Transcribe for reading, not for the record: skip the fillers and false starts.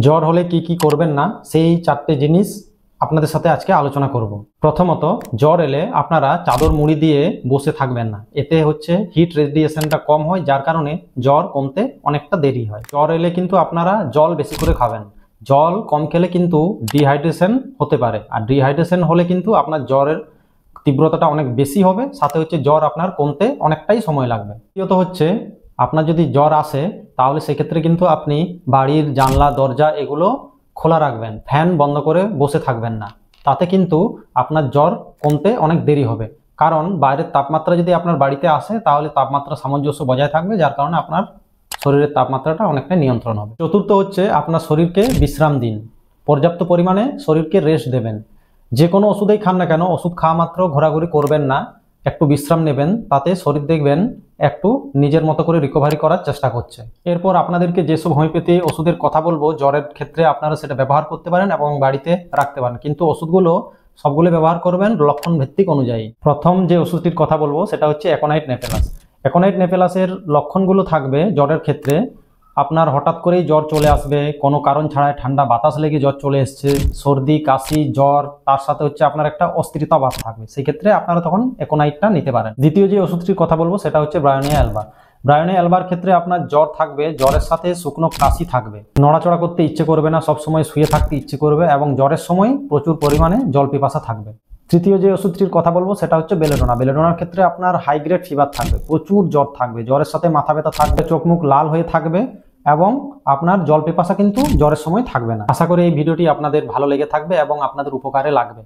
জ্বর হলে কি কি করবেন না সেই চারটে জিনিস আপনাদের সাথে আজকে আলোচনা করব। প্রথমত, জ্বর এলে আপনারা চাদর মুড়ি দিয়ে বসে থাকবেন না। এতে হচ্ছে হিট রেডিয়েশনটা কম হয়, যার কারণে জ্বর কমতে অনেকটা দেরি হয়। জ্বর এলে কিন্তু আপনারা জল বেশি করে খাবেন। জল কম খেলে কিন্তু ডিহাইড্রেশন হতে পারে, আর ডিহাইড্রেশন হলে কিন্তু আপনার জ্বরের তীব্রতাটা অনেক বেশি হবে, সাথে হচ্ছে জ্বর আপনার কমতে অনেকটাই সময় লাগবে। দ্বিতীয়ত হচ্ছে, আপনার যদি জ্বর আসে তাহলে সেক্ষেত্রে কিন্তু আপনি বাড়ির জানলা দরজা এগুলো খোলা রাখবেন, ফ্যান বন্ধ করে বসে থাকবেন না। তাতে কিন্তু আপনার জ্বর কমতে অনেক দেরি হবে, কারণ বাইরের তাপমাত্রা যদি আপনার বাড়িতে আসে তাহলে তাপমাত্রা সামঞ্জস্য বজায় থাকবে, যার কারণে আপনার শরীরের তাপমাত্রাটা অনেকটা নিয়ন্ত্রণ হবে। চতুর্থ হচ্ছে, আপনার শরীরকে বিশ্রাম দিন, পর্যাপ্ত পরিমাণে শরীরকে রেস্ট দেবেন। যে কোনো ওষুধেই খান না কেন, ওষুধ খাওয়া মাত্র ঘোরাঘুরি করবেন না, একটু বিশ্রাম নেবেন, তাতে শরীর দেখবেন একটু নিজের মতো করে রিকভারি করার চেষ্টা করছে। এরপর আপনাদেরকে যেসব হোমিওপ্যাথি ওষুধের কথা বলবো, জ্বরের ক্ষেত্রে আপনারা সেটা ব্যবহার করতে পারেন এবং বাড়িতে রাখতে পারেন, কিন্তু ওষুধগুলো সবগুলো ব্যবহার করবেন লক্ষণ ভিত্তিক অনুযায়ী। প্রথম যে ওষুধটির কথা বলবো সেটা হচ্ছে অ্যাকোনাইট নেফেলাস। অ্যাকোনাইট নেফেলাসের লক্ষণগুলো থাকবে জ্বরের ক্ষেত্রে, আপনার হঠাৎ করেই জ্বর চলে আসবে, কোনো কারণ ছাড়াই ঠান্ডা বাতাস লেগে জ্বর চলে এসছে, সর্দি কাশি জ্বর, তার সাথে হচ্ছে আপনার একটা অস্থিরতা ভাব থাকবে, সেই ক্ষেত্রে আপনারা তখন অ্যাকোনাইটটা নিতে পারেন। দ্বিতীয় যে ওষুধটির কথা বলবো সেটা হচ্ছে ব্রায়োনিয়া অ্যালবা। ব্রায়োনিয়া অ্যালবার ক্ষেত্রে আপনার জ্বর থাকবে, জ্বরের সাথে শুকনো কাশি থাকবে, নড়াচড়া করতে ইচ্ছে করবে না, সবসময় শুয়ে থাকতে ইচ্ছে করবে এবং জ্বরের সময় প্রচুর পরিমাণে জল পিপাসা থাকবে। তৃতীয় যে ওষুধটির কথা বলবো সেটা হচ্ছে বেলেডোনা। বেলেডোনার ক্ষেত্রে আপনার হাই গ্রেড ফিভার থাকবে, প্রচুর জ্বর থাকবে, জ্বরের সাথে মাথা ব্যথা থাকবে, চোখ মুখ লাল হয়ে থাকবে এবং আপনার জল পিপাসা কিন্তু জ্বরের সময় থাকবে না। আশা করি এই ভিডিওটি আপনাদের ভালো লেগে থাকবে এবং আপনাদের উপকারে লাগবে।